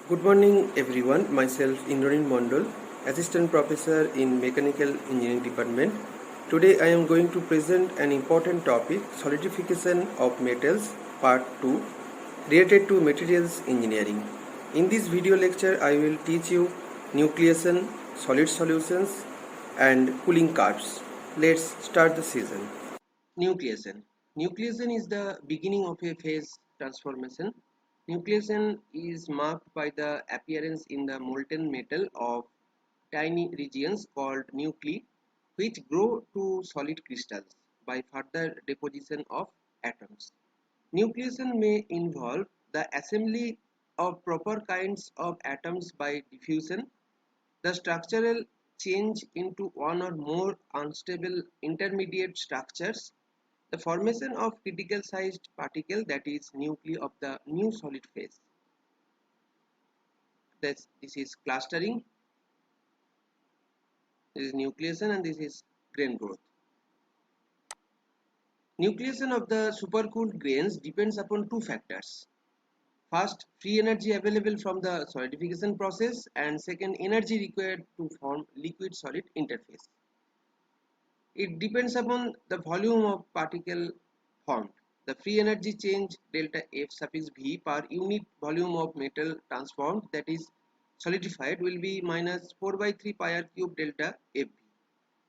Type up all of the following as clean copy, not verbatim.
Good morning everyone, myself Indranil Mondol, Assistant Professor in Mechanical Engineering Department. Today I am going to present an important topic, solidification of metals part 2 related to materials engineering. In this video lecture I will teach you nucleation, solid solutions and cooling curves. Let's start the session. Nucleation. Nucleation is the beginning of a phase transformation. Nucleation is marked by the appearance in the molten metal of tiny regions called nuclei, which grow to solid crystals by further deposition of atoms. Nucleation may involve the assembly of proper kinds of atoms by diffusion, the structural change into one or more unstable intermediate structures, the formation of critical sized particle, that is nuclei of the new solid phase. This is clustering, this is nucleation, and this is grain growth. Nucleation of the supercooled grains depends upon two factors. First, free energy available from the solidification process, and second, energy required to form liquid solid interface. It depends upon the volume of particle formed. The free energy change delta F suffix V per unit volume of metal transformed, that is solidified, will be minus 4 by 3 pi r cube delta Fv.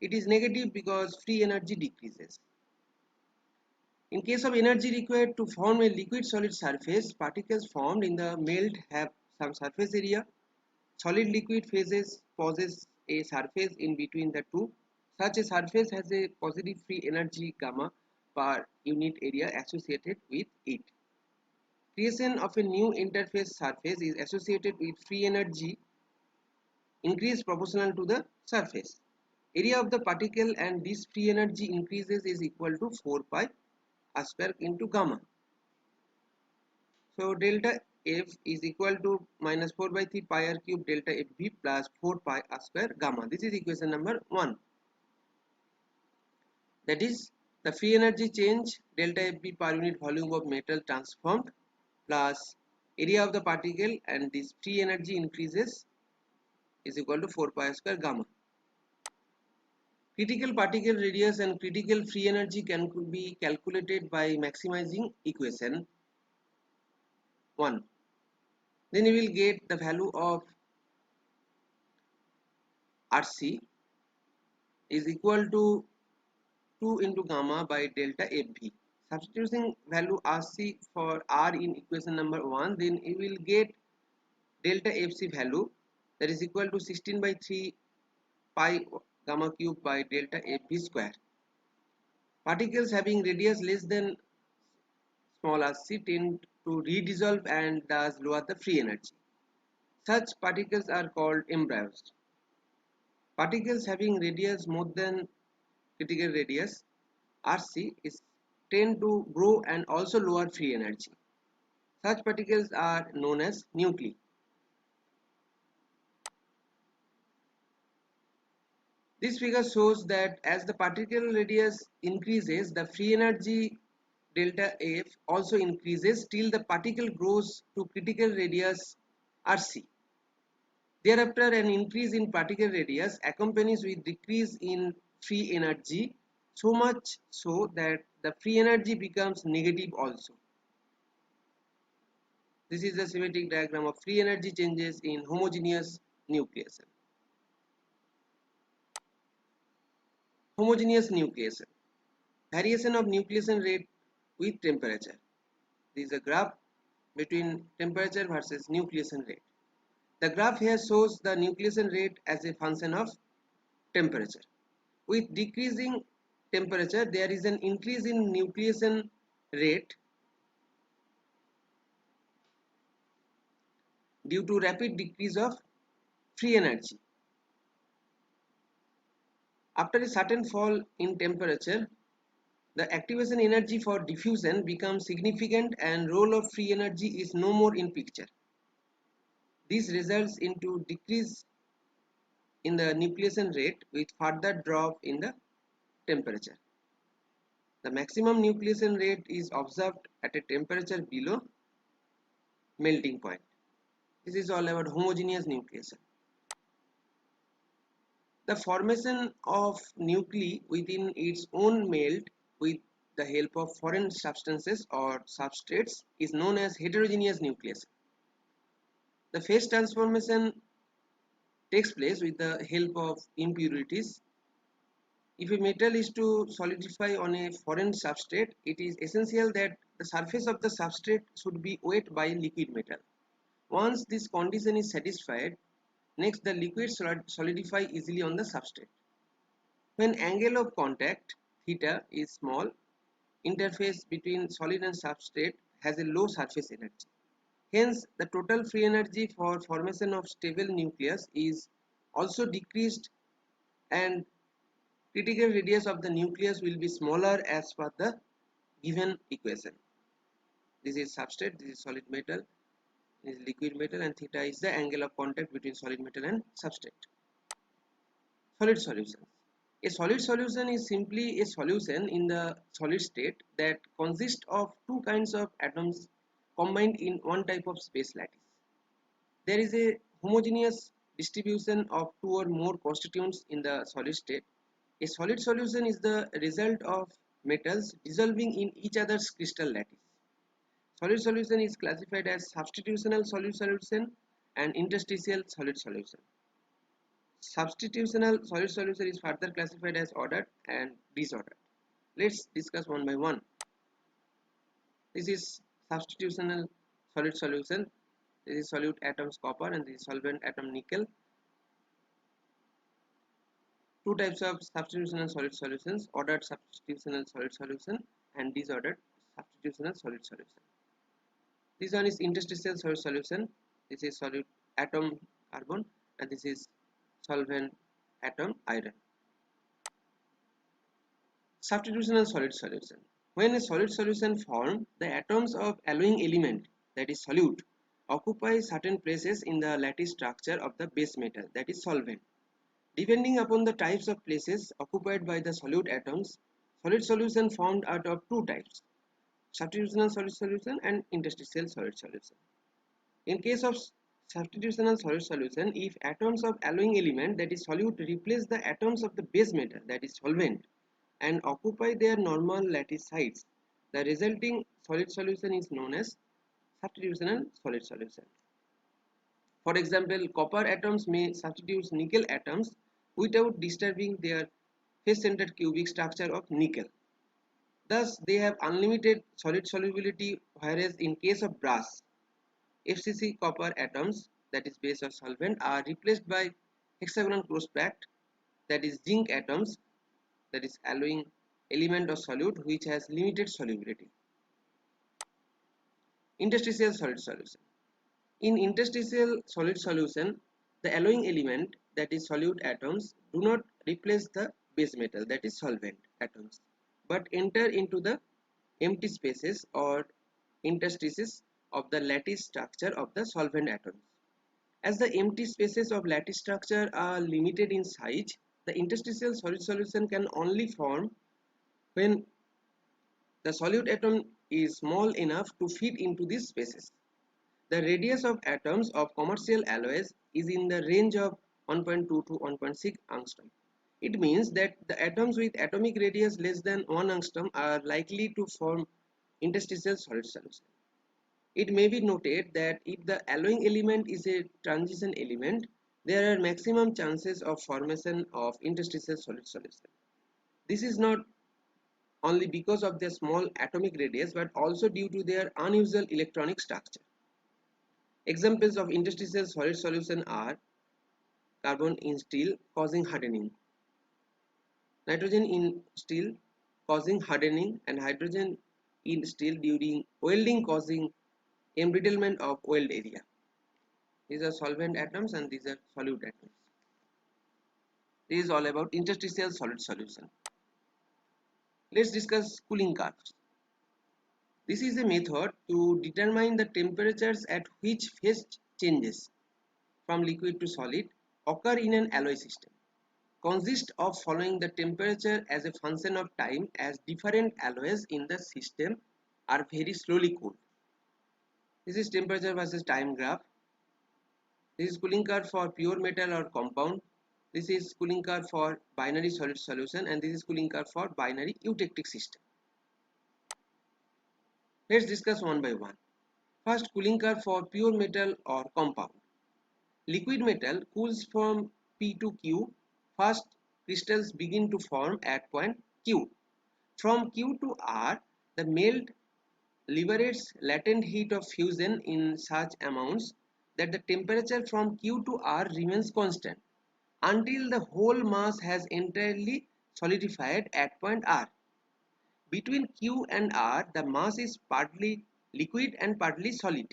It is negative because free energy decreases. In case of energy required to form a liquid solid surface, particles formed in the melt have some surface area. Solid liquid phases possess a surface in between the two. Such a surface has a positive free energy gamma per unit area associated with it. Creation of a new interface surface is associated with free energy increase proportional to the surface. Area of the particle and this free energy increases is equal to 4 pi r square into gamma. So delta F is equal to minus 4 by 3 pi r cube delta Fv plus 4 pi r square gamma. This is equation number 1. That is the free energy change delta Fv per unit volume of metal transformed plus area of the particle and this free energy increases is equal to 4 pi r square gamma. Critical particle radius and critical free energy can be calculated by maximizing equation 1. Then you will get the value of Rc is equal to 2 into gamma by delta Fv. Substituting value Rc for R in equation number 1, then you will get delta Fc value, that is equal to 16 by 3 pi gamma cube by delta Fv square. Particles having radius less than small rc tend to redissolve and thus lower the free energy. Such particles are called embryos. Particles having radius more than critical radius Rc is tend to grow and also lower free energy. Such particles are known as nuclei. This figure shows that as the particle radius increases, the free energy delta F also increases till the particle grows to critical radius Rc. Thereafter, an increase in particle radius accompanies with decrease in free energy, so much so that the free energy becomes negative also. This is the schematic diagram of free energy changes in homogeneous nucleation. Homogeneous nucleation. Variation of nucleation rate with temperature. This is a graph between temperature versus nucleation rate. The graph here shows the nucleation rate as a function of temperature. With decreasing temperature, there is an increase in nucleation rate due to rapid decrease of free energy. After a certain fall in temperature, the activation energy for diffusion becomes significant and role of free energy is no more in picture. This results into decrease in the nucleation rate with further drop in the temperature. The maximum nucleation rate is observed at a temperature below melting point. This is all about homogeneous nucleation. The formation of nuclei within its own melt with the help of foreign substances or substrates is known as heterogeneous nucleation. The phase transformation takes place with the help of impurities. If a metal is to solidify on a foreign substrate, it is essential that the surface of the substrate should be wet by liquid metal. Once this condition is satisfied, next the liquid solidify easily on the substrate. When angle of contact theta is small, interface between solid and substrate has a low surface energy. Hence, the total free energy for formation of stable nucleus is also decreased, and critical radius of the nucleus will be smaller as per the given equation. This is substrate, this is solid metal, this is liquid metal, and theta is the angle of contact between solid metal and substrate. Solid solution. A solid solution is simply a solution in the solid state that consists of two kinds of atoms combined in one type of space lattice. There is a homogeneous distribution of two or more constituents in the solid state. A solid solution is the result of metals dissolving in each other's crystal lattice. Solid solution is classified as substitutional solid solution and interstitial solid solution. Substitutional solid solution is further classified as ordered and disordered. Let's discuss one by one. This is substitutional solid solution. This is solute atoms copper and this is solvent atom nickel. Two types of substitutional solid solutions: ordered substitutional solid solution and disordered substitutional solid solution. This one is interstitial solid solution. This is solute atom carbon and this is solvent atom iron. Substitutional solid solution. When a solid solution forms, the atoms of alloying element, that is solute, occupy certain places in the lattice structure of the base metal, that is solvent. Depending upon the types of places occupied by the solute atoms, solid solution formed out of two types: substitutional solid solution and interstitial solid solution. In case of substitutional solid solution, if atoms of alloying element, that is solute, replace the atoms of the base metal, that is solvent, and occupy their normal lattice sites, the resulting solid solution is known as substitutional solid solution. For example, copper atoms may substitute nickel atoms without disturbing their face-centered cubic structure of nickel. Thus, they have unlimited solid solubility, whereas in case of brass, FCC copper atoms, that is base or solvent, are replaced by hexagonal close packed, that is zinc atoms, that is alloying element or solute, which has limited solubility. Interstitial solid solution. In interstitial solid solution, the alloying element, that is solute atoms, do not replace the base metal, that is solvent atoms, but enter into the empty spaces or interstices of the lattice structure of the solvent atoms. As the empty spaces of lattice structure are limited in size, the interstitial solid solution can only form when the solute atom is small enough to fit into these spaces. The radius of atoms of commercial alloys is in the range of 1.2 to 1.6 angstrom. It means that the atoms with atomic radius less than 1 angstrom are likely to form interstitial solid solution. It may be noted that if the alloying element is a transition element, there are maximum chances of formation of interstitial solid solution. This is not only because of their small atomic radius but also due to their unusual electronic structure. Examples of interstitial solid solution are carbon in steel causing hardening, nitrogen in steel causing hardening, and hydrogen in steel during welding causing embrittlement of weld area. These are solvent atoms and these are solute atoms. This is all about interstitial solid solution. Let's discuss cooling curves. This is a method to determine the temperatures at which phase changes from liquid to solid occur in an alloy system. Consists of following the temperature as a function of time, as different alloys in the system are very slowly cooled. This is temperature versus time graph. This is cooling curve for pure metal or compound. This is cooling curve for binary solid solution, and this is cooling curve for binary eutectic system. Let's discuss one by one. First, cooling curve for pure metal or compound. Liquid metal cools from P to Q. First, crystals begin to form at point Q. From Q to R, the melt liberates latent heat of fusion in such amounts that the temperature from Q to R remains constant until the whole mass has entirely solidified at point R. Between Q and R, the mass is partly liquid and partly solid.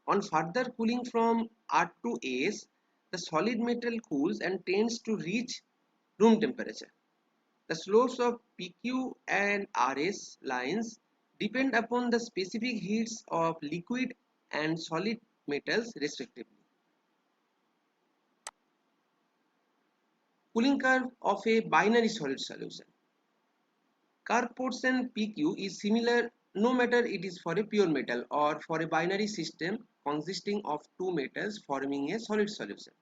On further cooling from R to S, the solid metal cools and tends to reach room temperature. The slopes of PQ and RS lines depend upon the specific heats of liquid and solid metals respectively. Cooling curve of a binary solid solution. Curve portion PQ is similar no matter it is for a pure metal or for a binary system consisting of two metals forming a solid solution.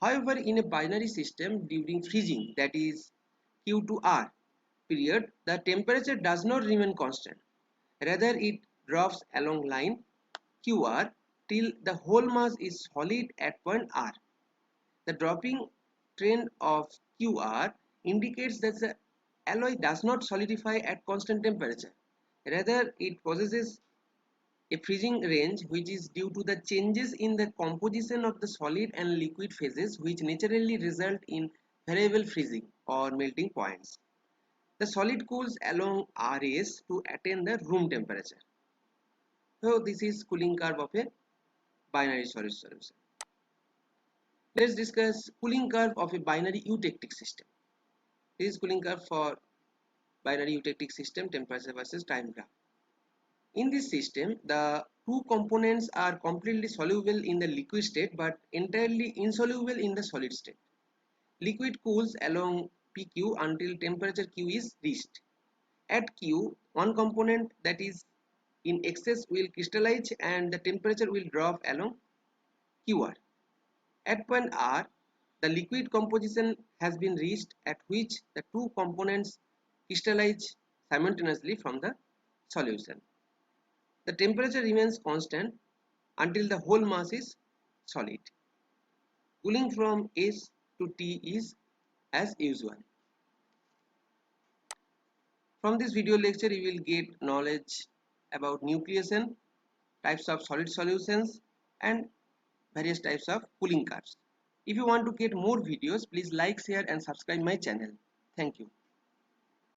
However, in a binary system during freezing, that is Q to R period, the temperature does not remain constant. Rather, it drops along line QR till the whole mass is solid at point R. The dropping trend of QR indicates that the alloy does not solidify at constant temperature. Rather, it possesses a freezing range which is due to the changes in the composition of the solid and liquid phases which naturally result in variable freezing or melting points. The solid cools along RS to attain the room temperature. So this is cooling curve of a binary solid solution. Let's discuss cooling curve of a binary eutectic system. This is cooling curve for binary eutectic system, temperature versus time graph. In this system, the two components are completely soluble in the liquid state but entirely insoluble in the solid state. Liquid cools along PQ until temperature Q is reached. At Q, one component that is in excess will crystallize and the temperature will drop along QR. At point R, the liquid composition has been reached at which the two components crystallize simultaneously from the solution. The temperature remains constant until the whole mass is solid. Cooling from S to T is as usual. From this video lecture, you will get knowledge about nucleation, types of solid solutions, and various types of cooling curves. If you want to get more videos, please like, share, and subscribe my channel. Thank you.